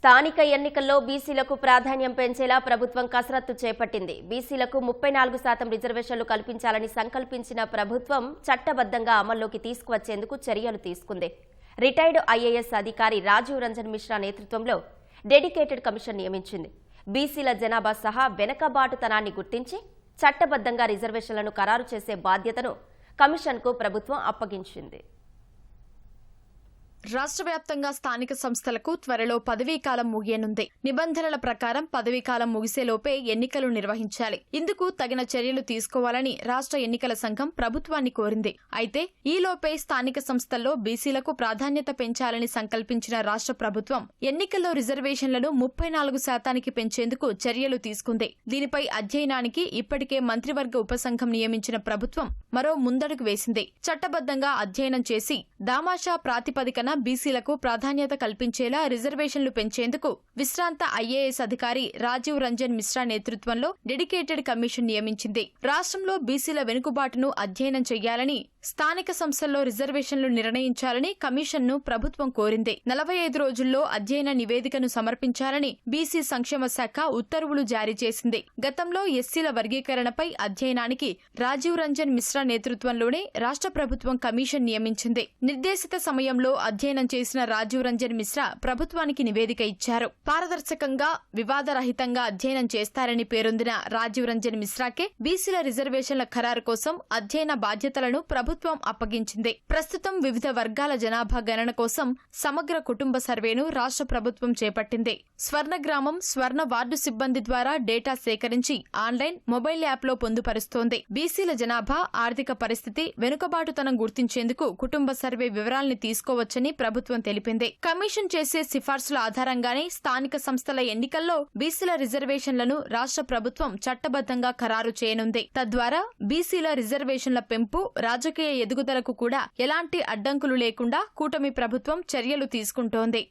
స్థానిక ఎన్నికల్లో బీసీలకు ప్రాధాన్యం పెంచేలా ప్రభుత్వం కసరత్తు చేపట్టింది. బీసీలకు 34% రిజర్వేషన్లు కల్పించాలని సంకల్పించిన ప్రభుత్వం చట్టబద్ధంగా అమల్లోకి తీసుకువచ్చేందుకు చర్యలు తీసుకుంది. రిటైర్డ్ ఐఏఎస్ అధికారి రాజీవ్ రంజన్ మిశ్రా నేతృత్వంలో డెడికేటెడ్ కమిషన్ నియమించింది. బీసీల జనాభా సహా వెనకబాటుతనాన్ని గుర్తించి చట్టబద్ధంగా రిజర్వేషన్లను ఖరారు చేసే బాధ్యతను కమిషన్కు ప్రభుత్వం అప్పగించింది. రాష్ట్ర వ్యాప్తంగా స్థానిక సంస్థలకు త్వరలో పదవీకాలం ముగియనుంది. నిబంధనల ప్రకారం పదవీకాలం ముగిసేలోపే ఎన్నికలు నిర్వహించాలి. ఇందుకు తగిన చర్యలు తీసుకోవాలని రాష్ట్ర ఎన్నికల సంఘం ప్రభుత్వాన్ని కోరింది. అయితే ఈలోపే స్థానిక సంస్థల్లో బీసీలకు ప్రాధాన్యత పెంచాలని సంకల్పించిన రాష్ట్ర ప్రభుత్వం ఎన్నికల్లో రిజర్వేషన్లను 34% పెంచేందుకు చర్యలు తీసుకుంది. దీనిపై అధ్యయనానికి ఇప్పటికే మంత్రివర్గ ఉపసంఘం నియమించిన ప్రభుత్వం మరో ముందడుగు వేసింది. చట్టబద్ధంగా అధ్యయనం చేసి దామాషా ప్రాతిపదికన బీసీలకు ప్రాధాన్యత కల్పించేలా రిజర్వేషన్లు పెంచేందుకు విశ్రాంత ఐఏఎస్ అధికారి రాజీవ్ రంజన్ మిశ్రా నేతృత్వంలో డెడికేటెడ్ కమిషన్ నియమించింది. రాష్ట్రంలో బీసీల వెనుకబాటును అధ్యయనం చేయాలని, స్థానిక సంస్థల్లో రిజర్వేషన్లు నిర్ణయించాలని కమిషన్ను ప్రభుత్వం కోరింది. 45 రోజుల్లో అధ్యయన నివేదికను సమర్పించాలని బీసీ సంక్షేమ శాఖ ఉత్తర్వులు జారీ చేసింది. గతంలో ఎస్సీల వర్గీకరణపై అధ్యయనానికి రాజీవ్ రంజన్ మిశ్రా నేతృత్వంలోనే రాష్ట్ర ప్రభుత్వం కమిషన్ నియమించింది. నిర్దేశిత సమయంలో అధ్యయనం చేసిన రాజీవ్ రంజన్ మిశ్రా ప్రభుత్వానికి నివేదిక ఇచ్చారు. పారదర్శకంగా, వివాదరహితంగా అధ్యయనం చేస్తారని పేరొందిన రాజీవ్ రంజన్ మిశ్రాకే బీసీల రిజర్వేషన్ల ఖరారు కోసం అధ్యయన బాధ్యతలను ప్రభుత్వం అప్పగించింది. ప్రస్తుతం వివిధ వర్గాల జనాభా గణన కోసం సమగ్ర కుటుంబ సర్వేను రాష్ట్ర ప్రభుత్వం చేపట్టింది. స్వర్ణ గ్రామం, స్వర్ణ వార్డు సిబ్బంది ద్వారా డేటా సేకరించి ఆన్లైన్, మొబైల్ యాప్లో పొందుపరుస్తోంది. బీసీల జనాభా, ఆర్థిక పరిస్థితి, వెనుకబాటుతనం గుర్తించేందుకు కుటుంబ సర్వే వివరాల్ని తీసుకోవచ్చని ప్రభుత్వం తెలిపింది. కమిషన్ చేసే సిఫార్సుల ఆధారంగానే స్థానిక సంస్థల ఎన్నికల్లో బీసీల రిజర్వేషన్లను రాష్ట్ర ప్రభుత్వం చట్టబద్ధంగా ఖరారు చేయనుంది. తద్వారా బీసీల రిజర్వేషన్ల పెంపు, రాజకీయ ఎదుగుదలకు కూడా ఎలాంటి అడ్డంకులు లేకుండా కూటమి ప్రభుత్వం చర్యలు తీసుకుంటోంది.